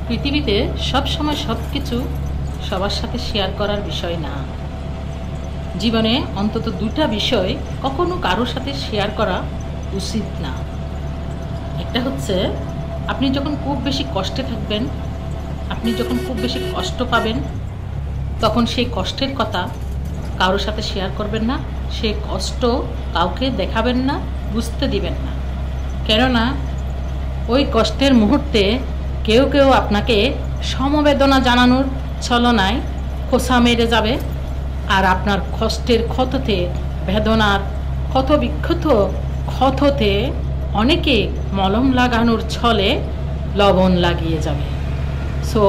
পৃথিবীতে সব সময় সব কিছু সবার সাথে শেয়ার করার বিষয় না। জীবনে অন্তত দুটা বিষয় কখনো কারোর সাথে শেয়ার করা উচিত না। একটা হচ্ছে আপনি যখন খুব বেশি কষ্টে থাকবেন, আপনি যখন খুব বেশি কষ্ট পাবেন, তখন সেই কষ্টের কথা কারোর সাথে শেয়ার করবেন না, সেই কষ্ট কাউকে দেখাবেন না, বুঝতে দিবেন না। কেননা ওই কষ্টের মুহূর্তে কেউ কেউ আপনাকে সমবেদনা জানানোর ছলনায় খোসা মেরে যাবে, আর আপনার কষ্টের ক্ষততে, বেদনার ক্ষত বিক্ষত ক্ষততে অনেকে মলম লাগানোর ছলে লবণ লাগিয়ে যাবে। সো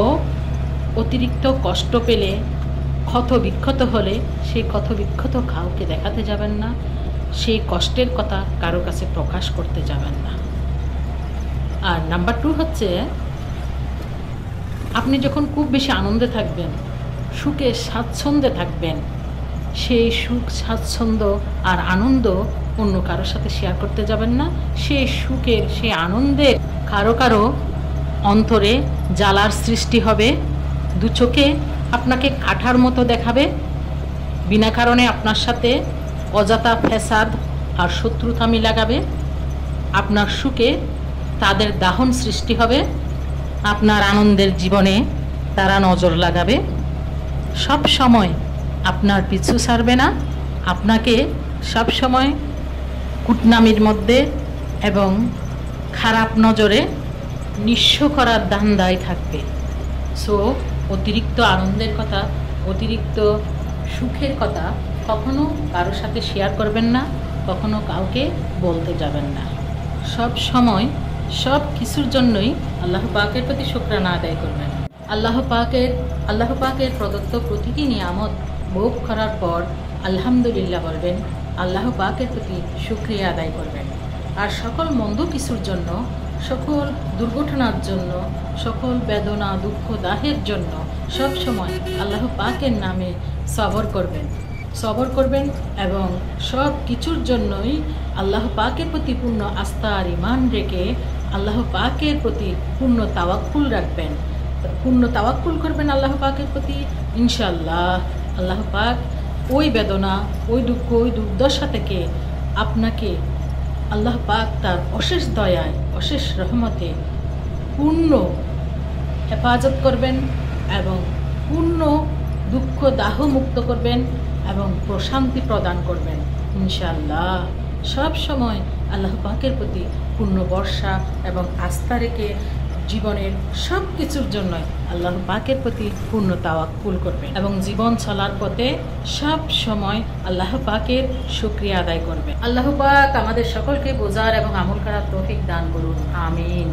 অতিরিক্ত কষ্ট পেলে, ক্ষত বিক্ষত হলে সেই ক্ষত বিক্ষত কাউকে দেখাতে যাবেন না, সেই কষ্টের কথা কারো কাছে প্রকাশ করতে যাবেন না। আর নাম্বার 2 হচ্ছে, আপনি যখন খুব বেশি আনন্দে থাকবেন, সুখে স্বাচ্ছন্দ্যে থাকবেন, সেই সুখ স্বাচ্ছন্দ্য আর আনন্দ অন্য কারোর সাথে শেয়ার করতে যাবেন না। সেই সুখের, সেই আনন্দের কারো কারো অন্তরে জ্বালার সৃষ্টি হবে, দু চোখে আপনাকে কাঠার মতো দেখাবে, বিনা কারণে আপনার সাথে অযথা ফ্যাসাদ আর শত্রুতামি লাগাবে। আপনার সুখে তাদের দাহন সৃষ্টি হবে, আপনার আনন্দের জীবনে তারা নজর লাগাবে। সব সময় আপনার পিছু ছাড়বে না, আপনাকে সব সময় কুটনামির মধ্যে এবং খারাপ নজরে নিঃস্ব করার ধান্দায় থাকবে। সো অতিরিক্ত আনন্দের কথা, অতিরিক্ত সুখের কথা কখনো কারোর সাথে শেয়ার করবেন না, কখনো কাউকে বলতে যাবেন না। সব সময় সব কিছুর জন্যই আল্লাহ পাকের প্রতি শুকরানা আদায় করবেন। আল্লাহ পাকের প্রদত্ত প্রতিটি নিয়ামত ভোগ করার পর আলহামদুলিল্লাহ বলবেন, আল্লাহ পাকের প্রতি শুকরিয়া আদায় করবেন। আর সকল মন্দ কিছুর জন্য, সকল দুর্ঘটনার জন্য, সকল বেদনা দুঃখ দাহের জন্য সব সময় আল্লাহ পাকের নামে সবর করবেন এবং সব কিছুর জন্যই আল্লাহ পাকের প্রতি পূর্ণ আস্থা আর ঈমান রেখে আল্লাহ পাকের প্রতি পূর্ণ তাওয়াক্কুল রাখবেন, পূর্ণ তাওয়াক্কুল করবেন আল্লাহ পাকের প্রতি। ইনশাআল্লাহ আল্লাহ পাক ওই বেদনা, ওই দুঃখ, ওই দুর্দশা থেকে আপনাকে আল্লাহ পাক তার অশেষ দয়ায়, অশেষ রহমতে পূর্ণ হেফাজত করবেন এবং পূর্ণ দুঃখ দাহ মুক্ত করবেন এবং প্রশান্তি প্রদান করবেন। ইনশাআল্লাহ সব সময় আল্লাহ পাকের প্রতি পূর্ণ ভরসা এবং আস্থা রেখে জীবনের সব কিছুর জন্যই আল্লাহ পাকের প্রতি পূর্ণ তাওয়াক্কুল করবেন এবং জীবন চলার পথে সব সময় আল্লাহ পাকের শুকরিয়া আদায় করবেন। আল্লাহ পাক আমাদের সকলকে বোঝার এবং আমল করার তৌফিক দান করুন। আমিন।